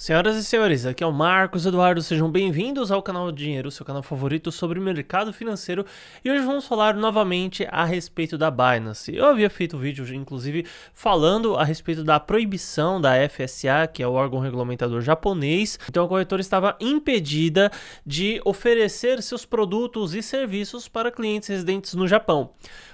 Senhoras e senhores, aqui é o Marcos Eduardo, sejam bem-vindos ao canal Dinheiro, seu canal favorito sobre o mercado financeiro, e hoje vamos falar novamente a respeito da Binance. Eu havia feito um vídeo, inclusive, falando a respeito da proibição da FSA, que é o órgão regulamentador japonês, então a corretora estava impedida de oferecer seus produtos e serviços para clientes residentes no Japão.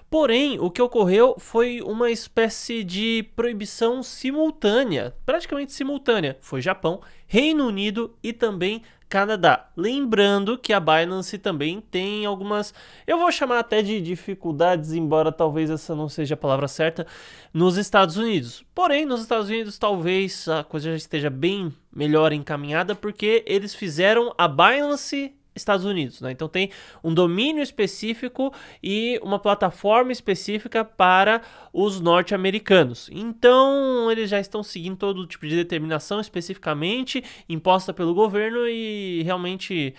Porém, o que ocorreu foi uma espécie de proibição simultânea, praticamente simultânea. Foi Japão, Reino Unido e também Canadá. Lembrando que a Binance também tem algumas, eu vou chamar até de dificuldades, embora talvez essa não seja a palavra certa, nos Estados Unidos. Porém, nos Estados Unidos talvez a coisa já esteja bem melhor encaminhada, porque eles fizeram a Binance Estados Unidos, né? Então tem um domínio específico e uma plataforma específica para os norte-americanos. Então eles já estão seguindo todo tipo de determinação especificamente imposta pelo governo e realmente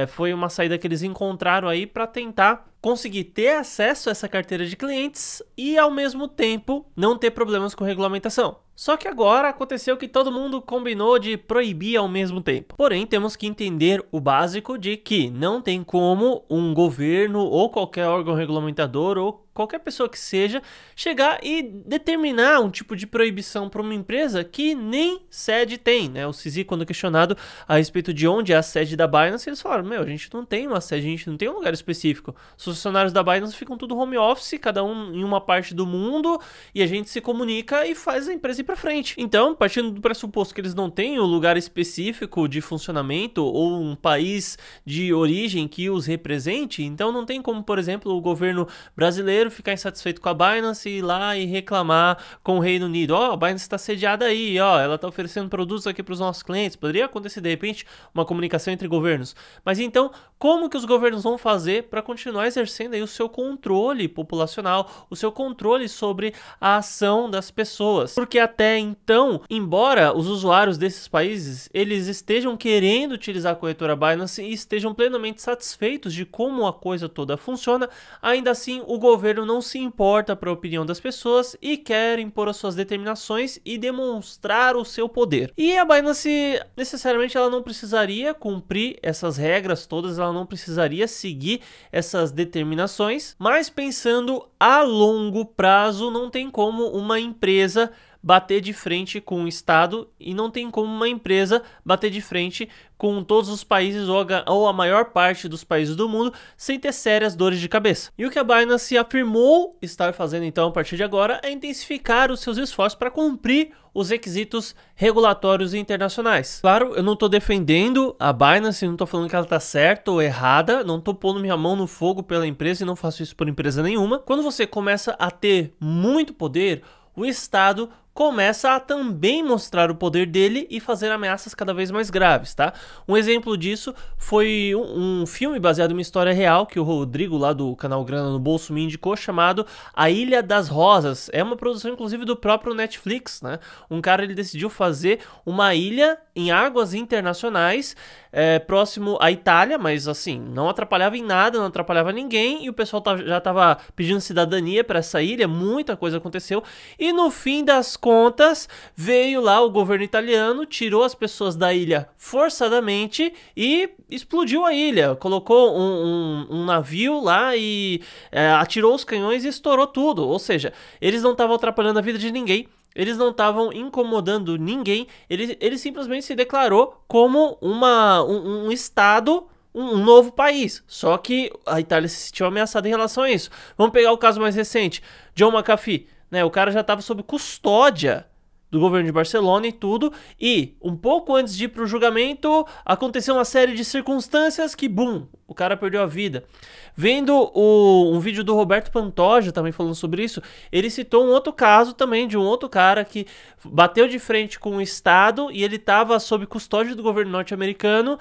foi uma saída que eles encontraram aí para tentar conseguir ter acesso a essa carteira de clientes e ao mesmo tempo não ter problemas com regulamentação. Só que agora aconteceu que todo mundo combinou de proibir ao mesmo tempo. Porém, temos que entender o básico de que não tem como um governo ou qualquer órgão regulamentador ou qualquer pessoa que seja chegar e determinar um tipo de proibição para uma empresa que nem sede tem, né? O CZ, quando questionado a respeito de onde é a sede da Binance, eles falaram, a gente não tem uma sede, a gente não tem um lugar específico. Os funcionários da Binance ficam tudo home office, cada um em uma parte do mundo, e a gente se comunica e faz a empresa ir para frente. Então, partindo do pressuposto que eles não têm um lugar específico de funcionamento ou um país de origem que os represente, então não tem como, por exemplo, o governo brasileiro ficar insatisfeito com a Binance e ir lá e reclamar com o Reino Unido. A Binance está sediada aí, ela está oferecendo produtos aqui para os nossos clientes. Poderia acontecer, de repente, uma comunicação entre governos. Mas então, como que os governos vão fazer para continuar exercendo aí o seu controle populacional, o seu controle sobre a ação das pessoas? Porque até então, embora os usuários desses países, eles estejam querendo utilizar a corretora Binance e estejam plenamente satisfeitos de como a coisa toda funciona, ainda assim o governo não se importa para a opinião das pessoas e quer impor as suas determinações e demonstrar o seu poder. E a Binance, necessariamente, ela não precisaria cumprir essas regras todas, ela não precisaria seguir essas determinações, mas pensando a longo prazo, não tem como uma empresa bater de frente com o Estado e não tem como uma empresa bater de frente com todos os países ou a maior parte dos países do mundo sem ter sérias dores de cabeça. E o que a Binance afirmou estar fazendo então a partir de agora é intensificar os seus esforços para cumprir os requisitos regulatórios internacionais. Claro, eu não estou defendendo a Binance, não estou falando que ela está certa ou errada, não estou pondo minha mão no fogo pela empresa e não faço isso por empresa nenhuma. Quando você começa a ter muito poder, o Estado começa a também mostrar o poder dele e fazer ameaças cada vez mais graves, tá? Um exemplo disso foi um filme baseado em uma história real que o Rodrigo, lá do canal Grana no Bolso, me indicou, chamado A Ilha das Rosas. É uma produção, inclusive, do próprio Netflix, né? Um cara, ele decidiu fazer uma ilha em águas internacionais, próximo à Itália, mas assim, não atrapalhava em nada, não atrapalhava ninguém, e o pessoal já estava pedindo cidadania para essa ilha, muita coisa aconteceu, e no fim das contas, veio lá o governo italiano, tirou as pessoas da ilha forçadamente e explodiu a ilha, colocou um navio lá e atirou os canhões e estourou tudo, ou seja, eles não estavam atrapalhando a vida de ninguém, eles não estavam incomodando ninguém, ele simplesmente se declarou como um estado, um novo país. Só que a Itália se sentiu ameaçada em relação a isso. Vamos pegar o caso mais recente, John McAfee, né? O cara já estava sob custódia do governo de Barcelona e tudo, e um pouco antes de ir para o julgamento, aconteceu uma série de circunstâncias que, bum, o cara perdeu a vida. Vendo um vídeo do Roberto Pantoja também falando sobre isso, ele citou um outro caso também de um outro cara que bateu de frente com o Estado e ele estava sob custódia do governo norte-americano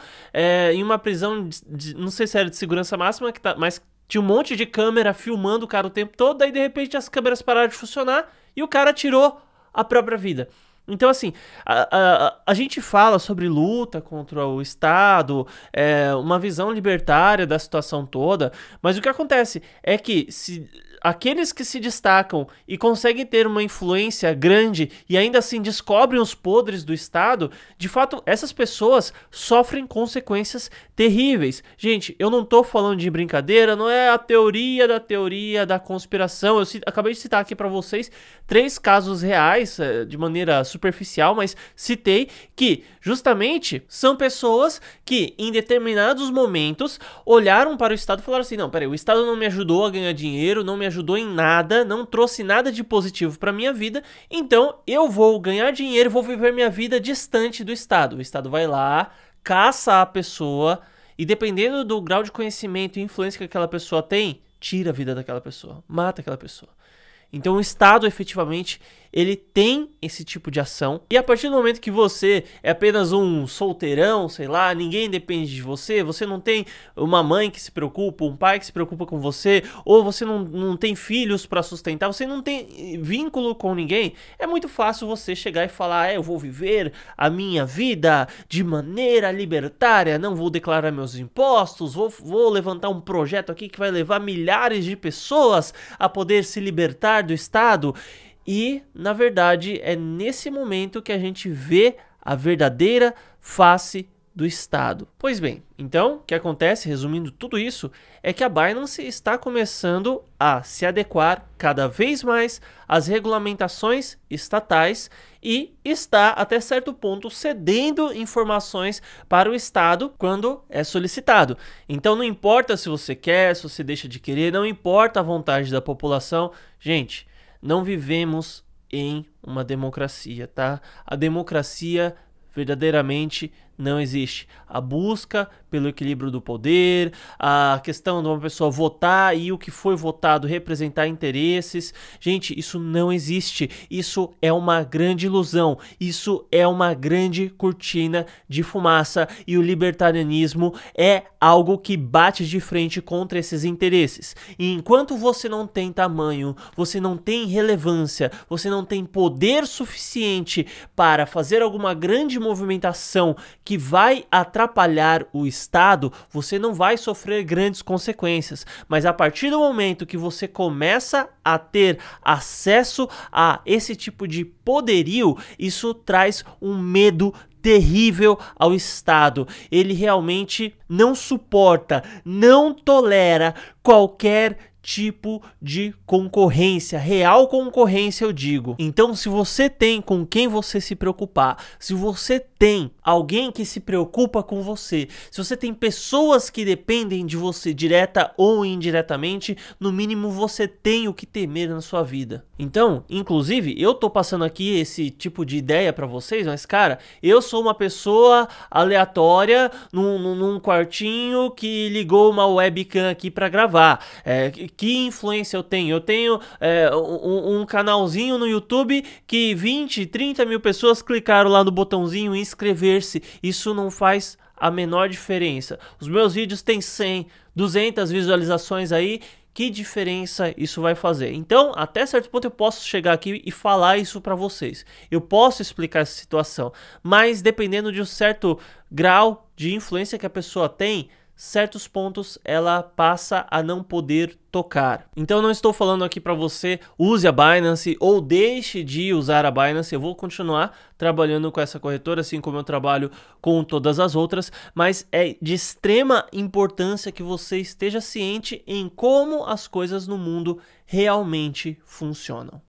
em uma prisão, não sei se era de segurança máxima, mas tinha um monte de câmera filmando o cara o tempo todo, daí de repente as câmeras pararam de funcionar e o cara tirou a própria vida. Então, assim, a gente fala sobre luta contra o Estado, uma visão libertária da situação toda, mas o que acontece é que se aqueles que se destacam e conseguem ter uma influência grande e ainda assim descobrem os podres do Estado, de fato, essas pessoas sofrem consequências terríveis. Gente, eu não tô falando de brincadeira, não é a teoria da conspiração. Eu acabei de citar aqui para vocês 3 casos reais, de maneira superficial, mas citei que justamente são pessoas que em determinados momentos olharam para o Estado e falaram assim: não, peraí, o Estado não me ajudou a ganhar dinheiro, não me ajudou em nada, não trouxe nada de positivo para minha vida, então eu vou ganhar dinheiro, vou viver minha vida distante do Estado. O Estado vai lá, caça a pessoa e, dependendo do grau de conhecimento e influência que aquela pessoa tem, tira a vida daquela pessoa, mata aquela pessoa. Então o Estado, efetivamente, ele tem esse tipo de ação. E a partir do momento que você é apenas um solteirão, sei lá, ninguém depende de você, você não tem uma mãe que se preocupa, um pai que se preocupa com você, ou você não tem filhos para sustentar, você não tem vínculo com ninguém, é muito fácil você chegar e falar: eu vou viver a minha vida de maneira libertária, não vou declarar meus impostos, vou levantar um projeto aqui que vai levar milhares de pessoas a poder se libertar do Estado. E, na verdade, é nesse momento que a gente vê a verdadeira face do Estado. Pois bem, então, o que acontece, resumindo tudo isso, é que a Binance está começando a se adequar cada vez mais às regulamentações estatais e está, até certo ponto, cedendo informações para o Estado quando é solicitado. Então, não importa se você quer, se você deixa de querer, não importa a vontade da população. Gente, não vivemos em uma democracia, tá? A democracia verdadeiramente não existe. A busca pelo equilíbrio do poder, a questão de uma pessoa votar e o que foi votado representar interesses. Gente, isso não existe. Isso é uma grande ilusão. Isso é uma grande cortina de fumaça e o libertarianismo é algo que bate de frente contra esses interesses. E enquanto você não tem tamanho, você não tem relevância, você não tem poder suficiente para fazer alguma grande movimentação que vai atrapalhar o Estado, você não vai sofrer grandes consequências. Mas a partir do momento que você começa a ter acesso a esse tipo de poderio, isso traz um medo terrível ao Estado. Ele realmente não suporta, não tolera qualquer tipo de concorrência, real concorrência, eu digo. Então, se você tem com quem você se preocupar, se você tem alguém que se preocupa com você, se você tem pessoas que dependem de você direta ou indiretamente, no mínimo você tem o que temer na sua vida. Então, inclusive, eu tô passando aqui esse tipo de ideia pra vocês, mas cara, eu sou uma pessoa aleatória num quartinho que ligou uma webcam aqui pra gravar. Que influência eu tenho? Eu tenho um canalzinho no YouTube que 20, 30 mil pessoas clicaram lá no botãozinho inscrever-se. Isso não faz a menor diferença. Os meus vídeos têm 100, 200 visualizações aí. Que diferença isso vai fazer? Então, até certo ponto eu posso chegar aqui e falar isso para vocês. Eu posso explicar essa situação, mas dependendo de um certo grau de influência que a pessoa tem, certos pontos ela passa a não poder tocar. Então não estou falando aqui para você use a Binance ou deixe de usar a Binance. Eu vou continuar trabalhando com essa corretora, assim como eu trabalho com todas as outras, mas é de extrema importância que você esteja ciente em como as coisas no mundo realmente funcionam.